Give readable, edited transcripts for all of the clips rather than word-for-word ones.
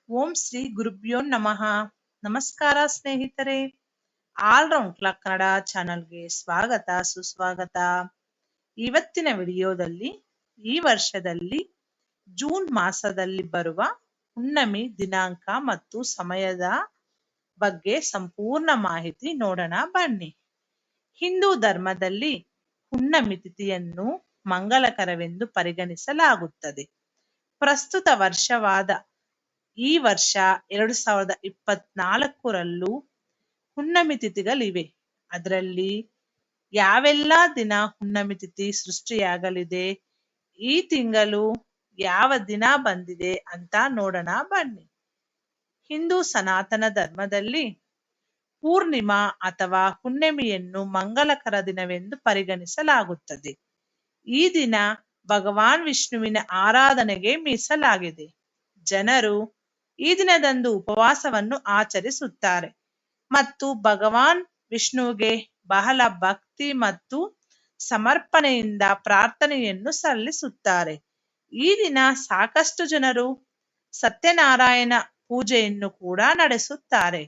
ಓಂ ಶ್ರೀ ಗುರುಭ್ಯೋ ನಮಃ. ನಮಸ್ಕಾರ ಸ್ನೇಹಿತರೆ. ಆಲ್ರೌಂಡ್ ಕ್ಲಾಕ್ ಕನ್ನಡ ಚಾನಲ್ಗೆ ಸ್ವಾಗತ ಸುಸ್ವಾಗತ. ಇವತ್ತಿನ ವಿಡಿಯೋದಲ್ಲಿ ಈ ವರ್ಷದಲ್ಲಿ ಜೂನ್ ಮಾಸದಲ್ಲಿ ಬರುವ ಹುಣ್ಣಮಿ ದಿನಾಂಕ ಮತ್ತು ಸಮಯದ ಬಗ್ಗೆ ಸಂಪೂರ್ಣ ಮಾಹಿತಿ ನೋಡೋಣ ಬನ್ನಿ. ಹಿಂದೂ ಧರ್ಮದಲ್ಲಿ ಹುಣ್ಣಮಿ ತಿಥಿಯನ್ನು ಮಂಗಲಕರವೆಂದು ಪರಿಗಣಿಸಲಾಗುತ್ತದೆ. ಪ್ರಸ್ತುತ ವರ್ಷವಾದ ಈ ವರ್ಷ 2024ರಲ್ಲೂ ಹುಣ್ಣಮಿ ತಿಥಿಗಳಿವೆ. ಅದರಲ್ಲಿ ಯಾವೆಲ್ಲ ದಿನ ಹುಣ್ಣಮಿ ತಿಥಿ ಸೃಷ್ಟಿಯಾಗಲಿದೆ, ಈ ತಿಂಗಳು ಯಾವ ದಿನ ಬಂದಿದೆ ಅಂತ ನೋಡೋಣ ಬನ್ನಿ. ಹಿಂದೂ ಸನಾತನ ಧರ್ಮದಲ್ಲಿ ಪೂರ್ಣಿಮಾ ಅಥವಾ ಹುಣ್ಣಿಮೆಯನ್ನು ಮಂಗಲಕರ ದಿನವೆಂದು ಪರಿಗಣಿಸಲಾಗುತ್ತದೆ. ಈ ದಿನ ಭಗವಾನ್ ವಿಷ್ಣುವಿನ ಆರಾಧನೆಗೆ ಮೀಸಲಾಗಿದೆ. ಜನರು ಈ ದಿನದಂದು ಉಪವಾಸವನ್ನು ಆಚರಿಸುತ್ತಾರೆ ಮತ್ತು ಭಗವಾನ್ ವಿಷ್ಣುವಿಗೆ ಬಹಳ ಭಕ್ತಿ ಮತ್ತು ಸಮರ್ಪಣೆಯಿಂದ ಪ್ರಾರ್ಥನೆಯನ್ನು ಸಲ್ಲಿಸುತ್ತಾರೆ. ಈ ದಿನ ಸಾಕಷ್ಟು ಜನರು ಸತ್ಯನಾರಾಯಣ ಪೂಜೆಯನ್ನು ಕೂಡ ನಡೆಸುತ್ತಾರೆ.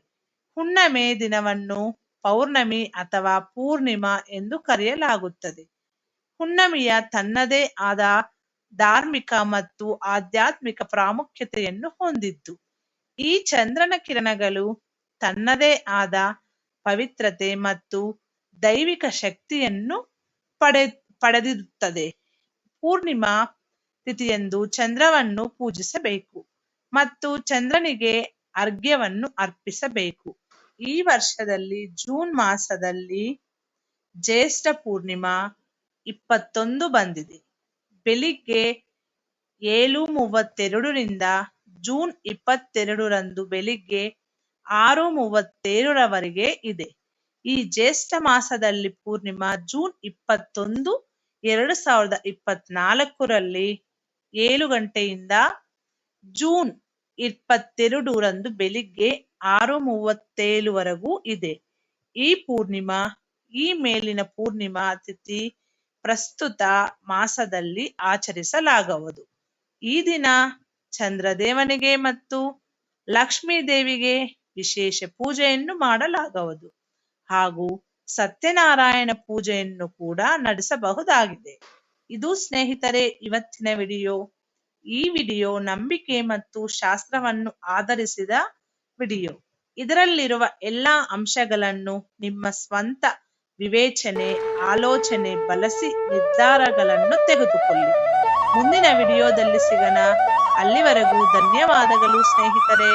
ಹುಣ್ಣಮೆ ದಿನವನ್ನು ಪೌರ್ಣಮಿ ಅಥವಾ ಪೂರ್ಣಿಮಾ ಎಂದು ಕರೆಯಲಾಗುತ್ತದೆ. ಹುಣ್ಣಮೆಯ ತನ್ನದೇ ಆದ ಧಾರ್ಮಿಕ ಮತ್ತು ಆಧ್ಯಾತ್ಮಿಕ ಪ್ರಾಮುಖ್ಯತೆಯನ್ನು ಹೊಂದಿದ್ದು, ಈ ಚಂದ್ರನ ಕಿರಣಗಳು ತನ್ನದೇ ಆದ ಪವಿತ್ರತೆ ಮತ್ತು ದೈವಿಕ ಶಕ್ತಿಯನ್ನು ಪಡೆದಿರುತ್ತದೆ. ಪೂರ್ಣಿಮಾ ತಿಥಿಯಂದು ಚಂದ್ರವನ್ನು ಪೂಜಿಸಬೇಕು ಮತ್ತು ಚಂದ್ರನಿಗೆ ಅರ್ಘ್ಯವನ್ನು ಅರ್ಪಿಸಬೇಕು. ಈ ವರ್ಷದಲ್ಲಿ ಜೂನ್ ಮಾಸದಲ್ಲಿ ಜ್ಯೇಷ್ಠ ಪೂರ್ಣಿಮಾ 21 ಬಂದಿದೆ. ಬೆಳಿಗ್ಗೆ 7:32ರಿಂದ ಜೂನ್ 22ರಂದು ಬೆಳಿಗ್ಗೆ 6:37ರವರೆಗೆ ಇದೆ. ಈ ಜ್ಯೇಷ್ಠ ಮಾಸದಲ್ಲಿ ಪೂರ್ಣಿಮಾ ಜೂನ್ 21, 2024ರಲ್ಲಿ 7 ಗಂಟೆಯಿಂದ ಜೂನ್ 22ರಂದು ಬೆಳಿಗ್ಗೆ 6:37ವರೆಗೂ ಇದೆ. ಈ ಮೇಲಿನ ಪೂರ್ಣಿಮಾ ತಿಥಿ ಪ್ರಸ್ತುತ ಮಾಸದಲ್ಲಿ ಆಚರಿಸಲಾಗುವುದು. ಈ ದಿನ ಚಂದ್ರದೇವನಿಗೆ ಮತ್ತು ಲಕ್ಷ್ಮೀ ದೇವಿಗೆ ವಿಶೇಷ ಪೂಜೆಯನ್ನು ಮಾಡಲಾಗುವುದು ಹಾಗೂ ಸತ್ಯನಾರಾಯಣ ಪೂಜೆಯನ್ನು ಕೂಡ ನಡೆಸಬಹುದಾಗಿದೆ. ಇದು ಸ್ನೇಹಿತರೆ ಇವತ್ತಿನ ವಿಡಿಯೋ. ಈ ವಿಡಿಯೋ ನಂಬಿಕೆ ಮತ್ತು ಶಾಸ್ತ್ರವನ್ನು ಆಧರಿಸಿದ ವಿಡಿಯೋ. ಇದರಲ್ಲಿರುವ ಎಲ್ಲಾ ಅಂಶಗಳನ್ನು ನಿಮ್ಮ ಸ್ವಂತ ವಿವೇಚನೆ, ಆಲೋಚನೆ ಬಳಸಿ ನಿರ್ಧಾರಗಳನ್ನು ತೆಗೆದುಕೊಳ್ಳಿ. ಮುಂದಿನ ವಿಡಿಯೋದಲ್ಲಿ ಸಿಗೋಣ. ಅಲ್ಲಿವರೆಗೂ ಧನ್ಯವಾದಗಳು ಸ್ನೇಹಿತರೆ.